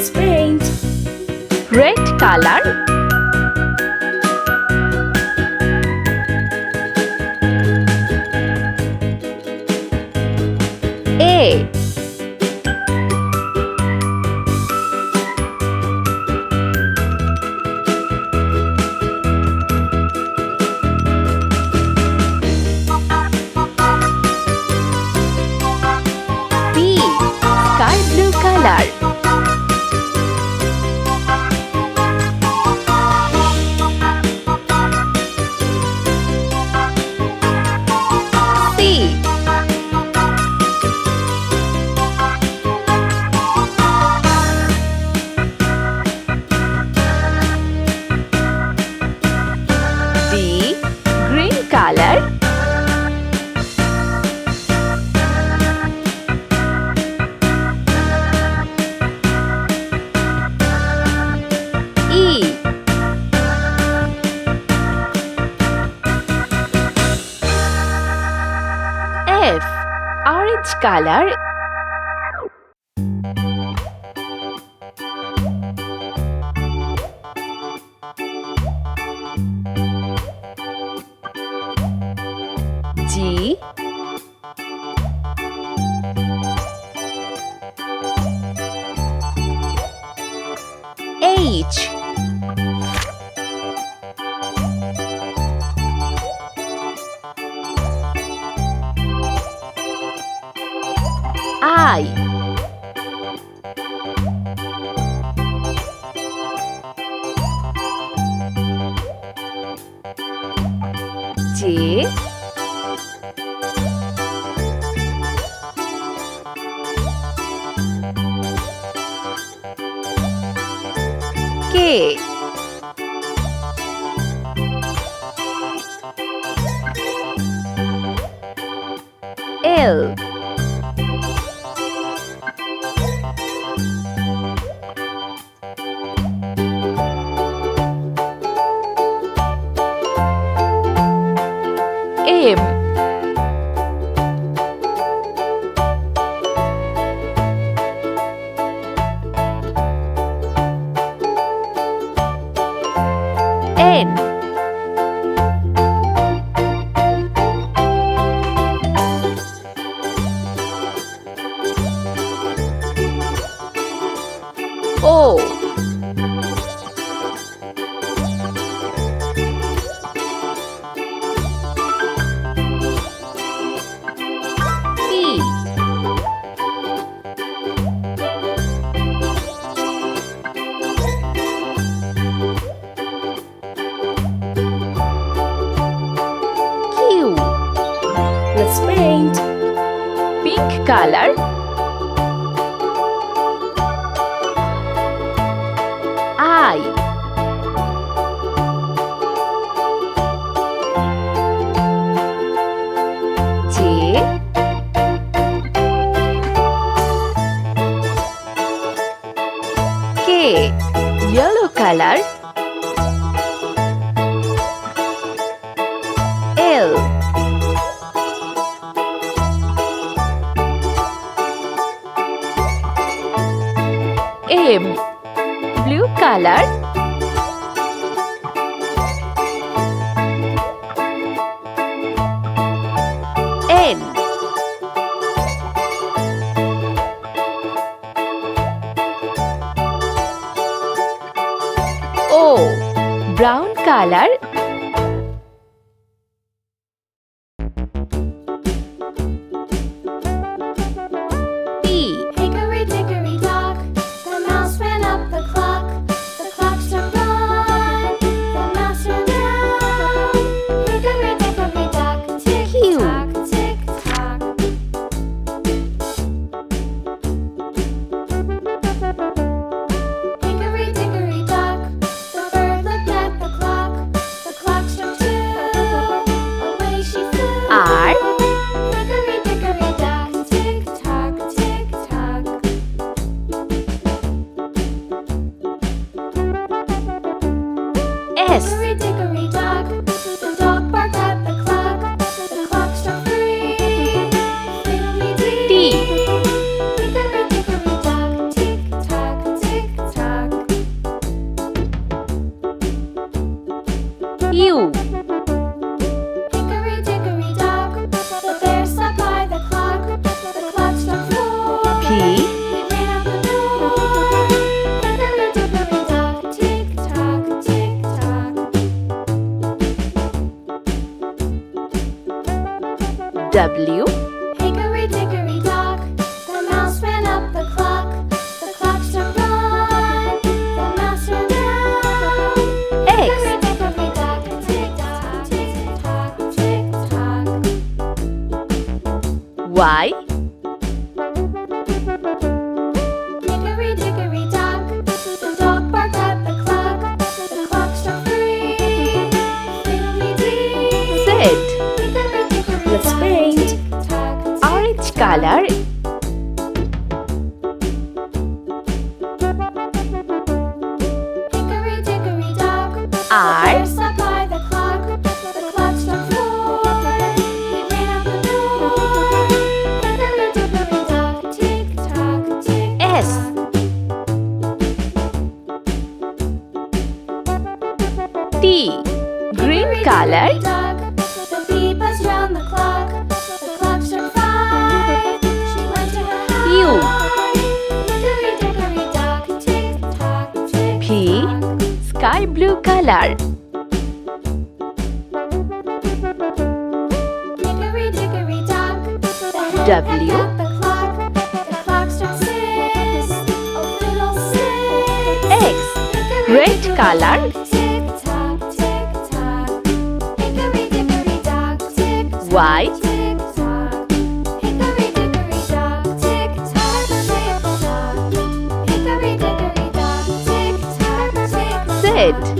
Let's paint. Red color. A. B. Sky blue color. C. D. Green color. E. F. Orange color. G. H. I. J. K. L. M. N. O. P. Q. Let's paint. Pink color. I. J. K. Yellow color. L. M. Blue color. N. O. Brown color. P. Hickory dickory dock, the mouse ran up the clock. The clock struck one, the mouse ran down. Hickory dickory dock, tick Q. tock, tick tock. Hickory dickory dock, the bird looked at the clock. The clock struck two, away she flew. R. Hickory dickory dock, tick tock, tick tock. S. Hickory dickory dock, the dog barked at the clock. The clock struck three, fiddly-dee. T. Hickory dickory dock, tick tock, tick Let's paint. Orange color. Hickory dickory dock. R. The bear sat by the clock. The clock struck 4. He ran out the door. Hickory dickory dock. Tick tock, tick S. T. Green color. The bee buzzed round the clock. The clock struck 5. She went to her house. U. Hickory dickory dock. Tick tock, tick P. tock. Sky blue color. Hickory dickory dock. The hen W. pecked at the clock. The clock struck 6. Oh, fiddle 6. X. Hickory Red dickory color. dock. Tick tock, tick tock. Hickory dickory dock. Tick Y. tick tock. Hickory dickory dock. Tick tock, tick tock. Hickory dickory dock. Tick tock, tick tock. Z.